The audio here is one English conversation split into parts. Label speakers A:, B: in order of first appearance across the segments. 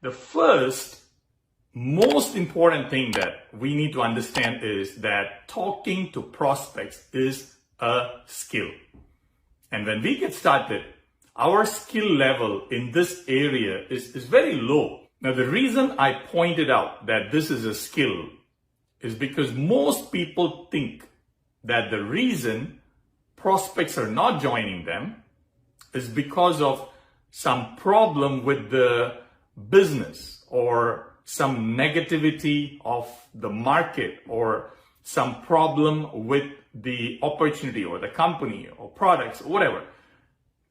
A: The first most important thing that we need to understand is that talking to prospects is a skill. And when we get started, our skill level in this area is very low. Now, the reason I pointed out that this is a skill is because most people think that the reason prospects are not joining them is because of some problem with the business or some negativity of the market or some problem with the opportunity or the company or products or whatever.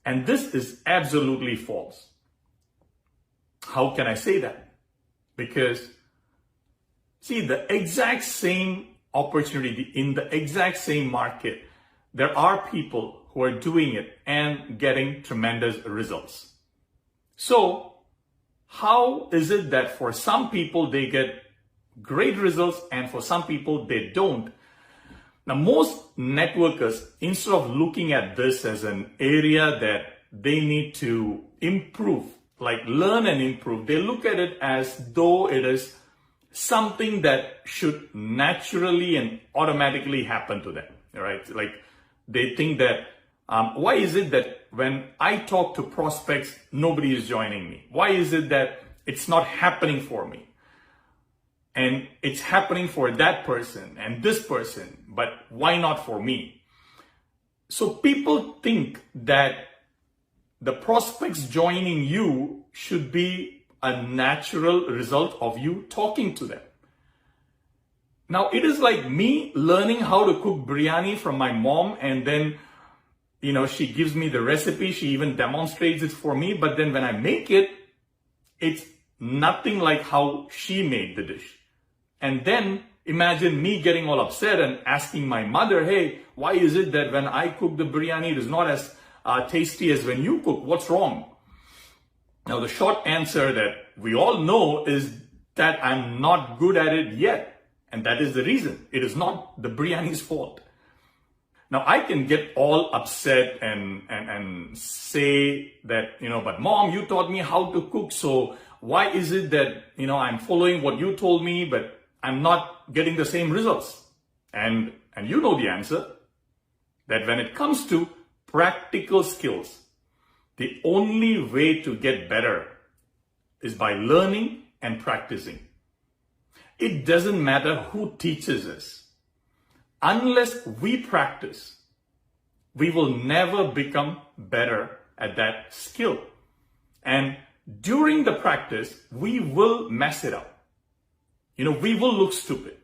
A: And this is absolutely false. How can I say that? Because see, the exact same opportunity in the exact same market, there are people who are doing it and getting tremendous results. So how is it that for some people they get great results and for some people they don't? Now, most networkers, instead of looking at this as an area that they need to improve, like learn and improve, they look at it as though it is something that should naturally and automatically happen to them, right? Like they think that, why is it that when I talk to prospects, nobody is joining me? Why is it that it's not happening for me? And it's happening for that person and this person, but why not for me? So people think that the prospects joining you should be a natural result of you talking to them. Now, it is like me learning how to cook biryani from my mom, and then, she gives me the recipe, she even demonstrates it for me, but then when I make it, it's nothing like how she made the dish. And then imagine me getting all upset and asking my mother, hey, why is it that when I cook the biryani, it is not as tasty as when you cook? What's wrong? Now, the short answer that we all know is that I'm not good at it yet. And that is the reason. It is not the biryani's fault. Now, I can get all upset and say that, but mom, you taught me how to cook. So why is it that, I'm following what you told me, but I'm not getting the same results? And you know the answer, that when it comes to practical skills, the only way to get better is by learning and practicing. It doesn't matter who teaches us. Unless we practice, we will never become better at that skill. And during the practice, we will mess it up. We will look stupid.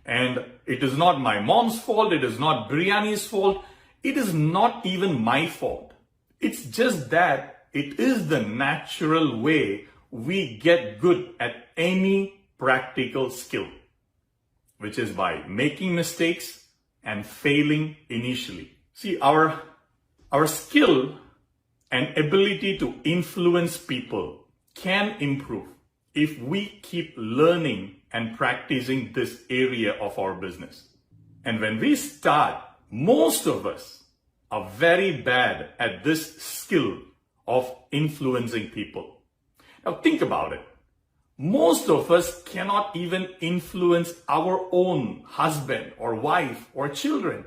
A: And it is not my mom's fault. It is not biryani's fault. It is not even my fault. It's just that it is the natural way we get good at any practical skill, which is by making mistakes and failing initially. See, our skill and ability to influence people can improve if we keep learning and practicing this area of our business. And when we start, most of us are very bad at this skill of influencing people. Now think about it. Most of us cannot even influence our own husband or wife or children.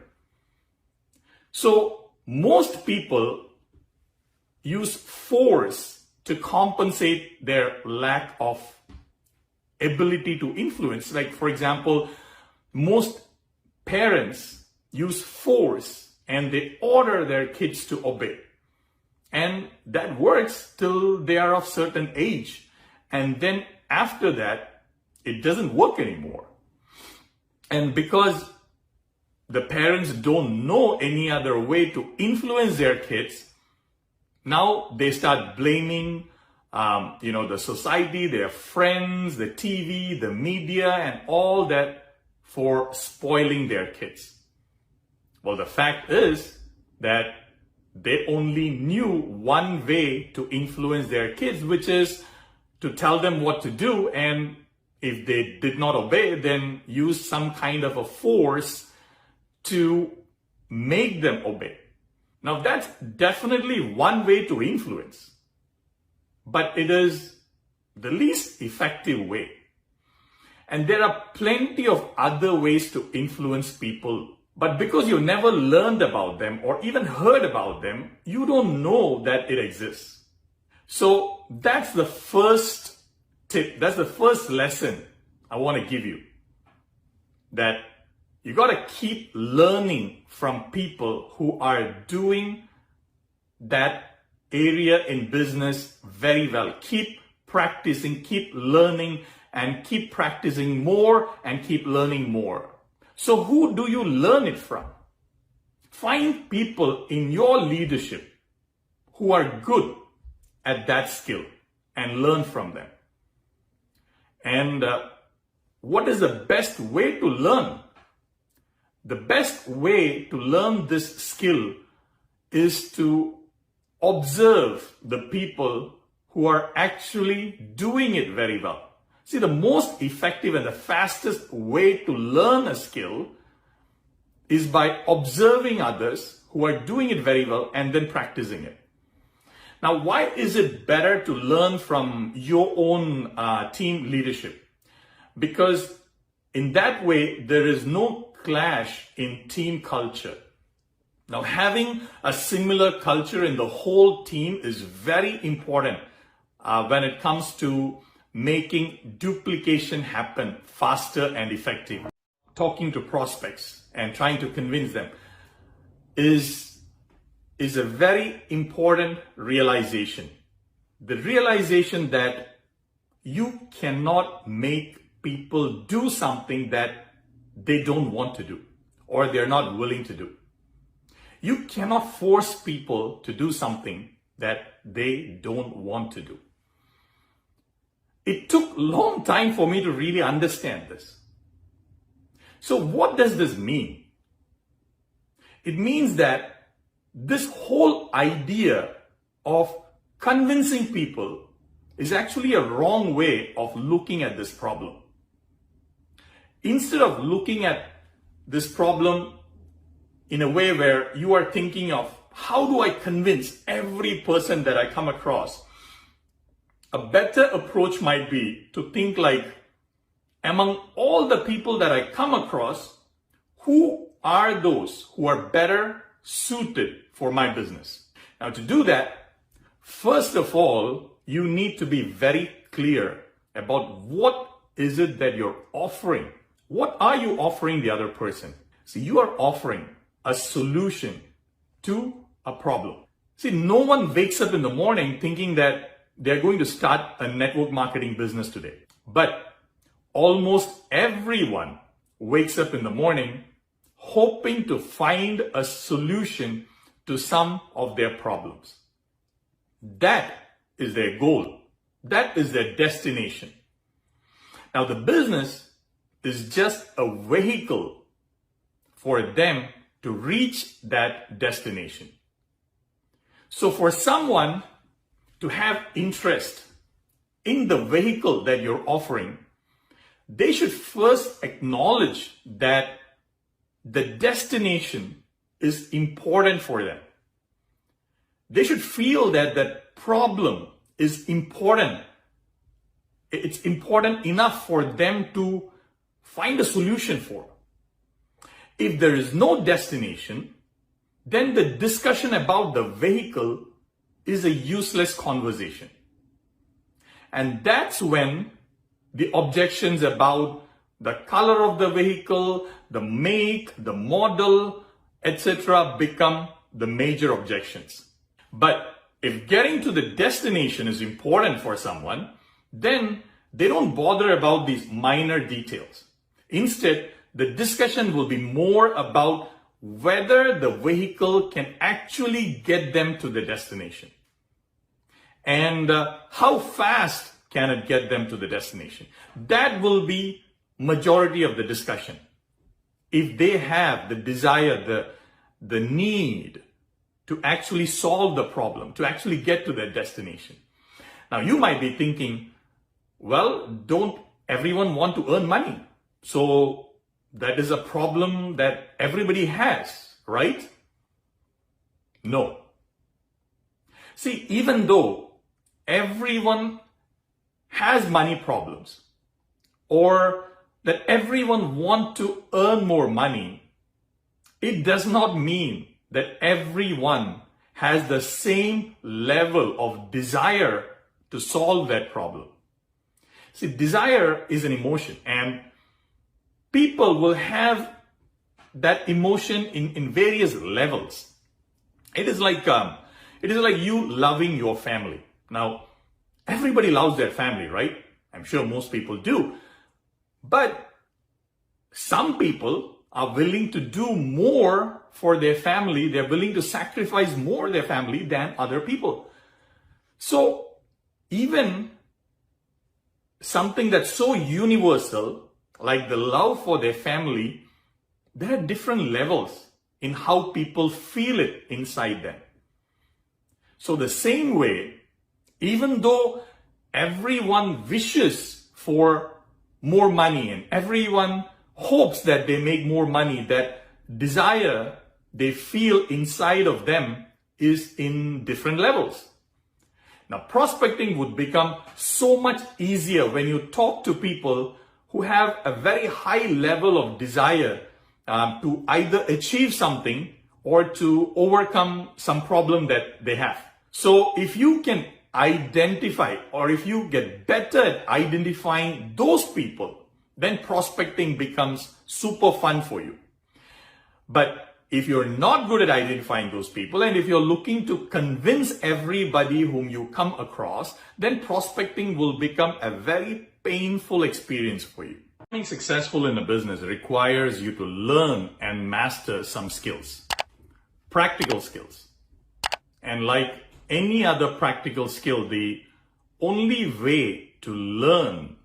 A: So most people use force to compensate their lack of ability to influence. Like, for example, most parents use force and they order their kids to obey. And that works till they are of certain age. And then after that, it doesn't work anymore. And because the parents don't know any other way to influence their kids, now they start blaming, the society, their friends, the TV, the media, and all that for spoiling their kids. Well, the fact is that they only knew one way to influence their kids, which is to tell them what to do, and if they did not obey, then use some kind of a force to make them obey. Now, that's definitely one way to influence, but it is the least effective way. And there are plenty of other ways to influence people. But because you never learned about them or even heard about them, you don't know that it exists. So that's the first tip. That's the first lesson I want to give you. That you got to keep learning from people who are doing that area in business very well. Keep practicing, keep learning, and keep practicing more and keep learning more. So who do you learn it from? Find people in your leadership who are good at that skill and learn from them. And what is the best way to learn? The best way to learn this skill is to observe the people who are actually doing it very well. See, the most effective and the fastest way to learn a skill is by observing others who are doing it very well and then practicing it. Now, why is it better to learn from your own team leadership? Because in that way, there is no clash in team culture. Now, having a similar culture in the whole team is very important when it comes to making duplication happen faster and effective. Talking to prospects and trying to convince them is a very important realization. The realization that you cannot make people do something that they don't want to do or they're not willing to do. You cannot force people to do something that they don't want to do. It took a long time for me to really understand this. So what does this mean? It means that this whole idea of convincing people is actually a wrong way of looking at this problem. Instead of looking at this problem in a way where you are thinking of how do I convince every person that I come across, a better approach might be to think like, among all the people that I come across, who are those who are better suited for my business? Now, to do that, first of all, you need to be very clear about what is it that you're offering. What are you offering the other person? See, you are offering a solution to a problem. See, no one wakes up in the morning thinking that they're going to start a network marketing business today. But almost everyone wakes up in the morning hoping to find a solution to some of their problems. That is their goal. That is their destination. Now, the business is just a vehicle for them to reach that destination. So for someone to have interest in the vehicle that you're offering, they should first acknowledge that the destination is important for them. They should feel that that problem is important. It's important enough for them to find a solution for. If there is no destination, then the discussion about the vehicle is a useless conversation. And that's when the objections about the color of the vehicle, the make, the model, etc. become the major objections. But if getting to the destination is important for someone, then they don't bother about these minor details. Instead, the discussion will be more about whether the vehicle can actually get them to the destination. And how fast can it get them to the destination? That will be majority of the discussion. If they have the desire, the need to actually solve the problem, to actually get to their destination. Now, you might be thinking, well, don't everyone want to earn money? So that is a problem that everybody has, right? No. See, even though everyone has money problems, or that everyone wants to earn more money, it does not mean that everyone has the same level of desire to solve that problem. See, desire is an emotion, and people will have that emotion in various levels. It is like you loving your family. Now, everybody loves their family, right? I'm sure most people do. But some people are willing to do more for their family. They're willing to sacrifice more their family than other people. So even something that's so universal, like the love for their family, there are different levels in how people feel it inside them. So the same way, even though everyone wishes for more money and everyone hopes that they make more money, that desire they feel inside of them is in different levels. Now, prospecting would become so much easier when you talk to people who have a very high level of desire to either achieve something or to overcome some problem that they have. So if you can identify, or if you get better at identifying those people, then prospecting becomes super fun for you. But if you're not good at identifying those people, and if you're looking to convince everybody whom you come across, then prospecting will become a very painful experience for you. Being successful in a business requires you to learn and master some skills, practical skills. And like any other practical skill, the only way to learn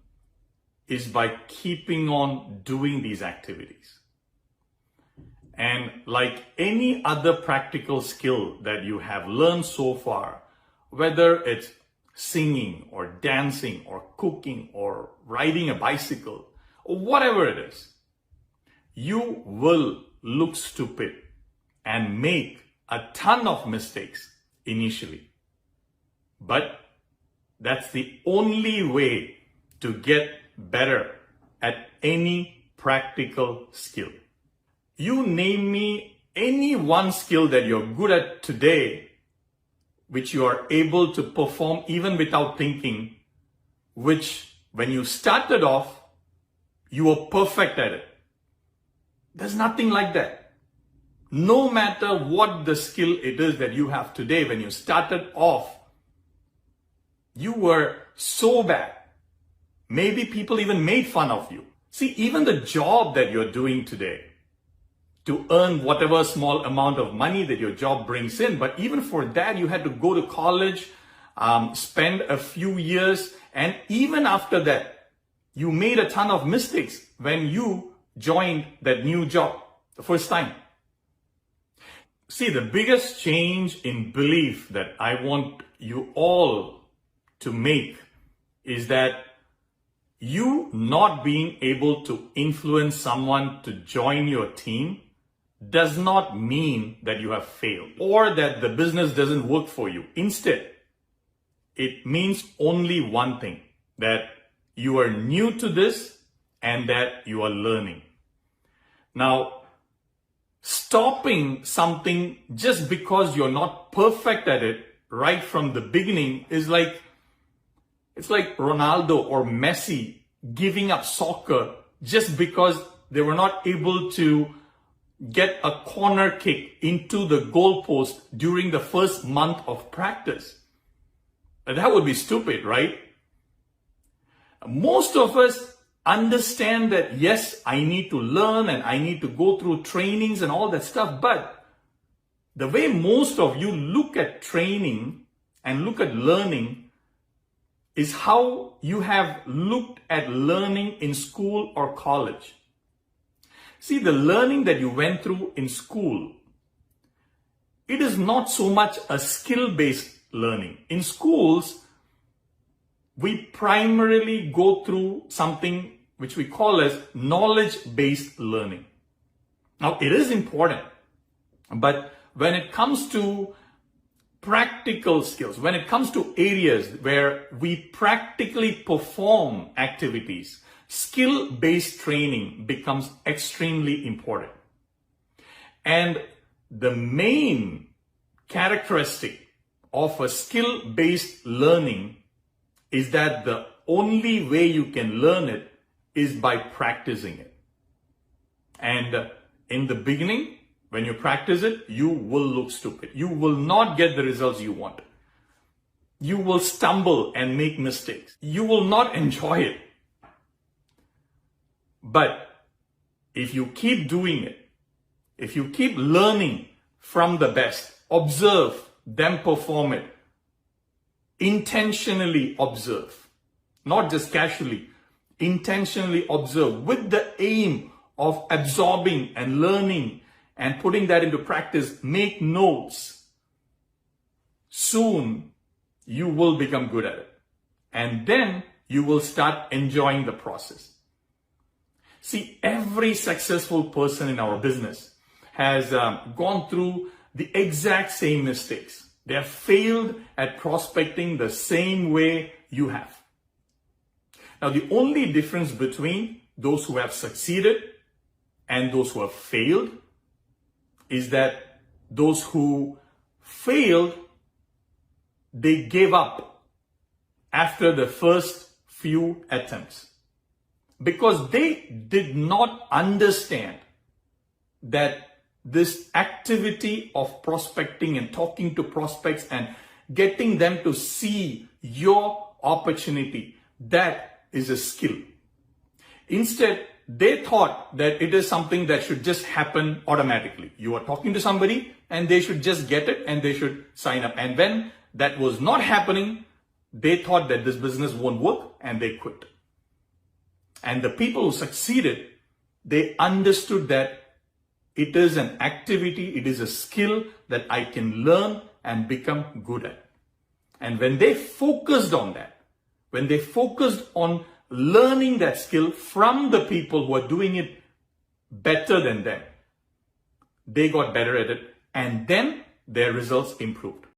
A: is by keeping on doing these activities. And like any other practical skill that you have learned so far, whether it's singing or dancing or cooking or riding a bicycle or whatever it is, you will look stupid and make a ton of mistakes initially. But that's the only way to get better at any practical skill. You name me any one skill that you're good at today, which you are able to perform even without thinking, which when you started off, you were perfect at it. There's nothing like that. No matter what the skill it is that you have today, when you started off, you were so bad. Maybe people even made fun of you. See, even the job that you're doing today, to earn whatever small amount of money that your job brings in, but even for that, you had to go to college, spend a few years, and even after that, you made a ton of mistakes when you joined that new job the first time. See, the biggest change in belief that I want you all to make is that you not being able to influence someone to join your team does not mean that you have failed or that the business doesn't work for you. Instead, it means only one thing, that you are new to this and that you are learning. Now, stopping something just because you're not perfect at it right from the beginning is like, it's like Ronaldo or Messi giving up soccer just because they were not able to get a corner kick into the goalpost during the first month of practice. That would be stupid, right? Most of us understand that, yes, I need to learn and I need to go through trainings and all that stuff, but the way most of you look at training and look at learning is how you have looked at learning in school or college. See, the learning that you went through in school, it is not so much a skill-based learning. In schools, we primarily go through something which we call as knowledge-based learning. Now, it is important, but when it comes to practical skills, when it comes to areas where we practically perform activities, skill-based training becomes extremely important. And the main characteristic of a skill-based learning is that the only way you can learn it is by practicing it. And in the beginning, when you practice it, you will look stupid. You will not get the results you want. You will stumble and make mistakes. You will not enjoy it. But if you keep doing it, if you keep learning from the best, observe them perform it, intentionally observe, not just casually, intentionally observe with the aim of absorbing and learning and putting that into practice, make notes. Soon you will become good at it. And then you will start enjoying the process. See, every successful person in our business has gone through the exact same mistakes. They have failed at prospecting the same way you have. Now, the only difference between those who have succeeded and those who have failed is that those who failed, they gave up after the first few attempts because they did not understand that this activity of prospecting and talking to prospects and getting them to see your opportunity, that is a skill. Instead, they thought that it is something that should just happen automatically. You are talking to somebody and they should just get it and they should sign up. And when that was not happening, they thought that this business won't work and they quit. And the people who succeeded, they understood that it is an activity, it is a skill that I can learn and become good at. And when they focused on that, when they focused on learning that skill from the people who are doing it better than them, they got better at it and then their results improved.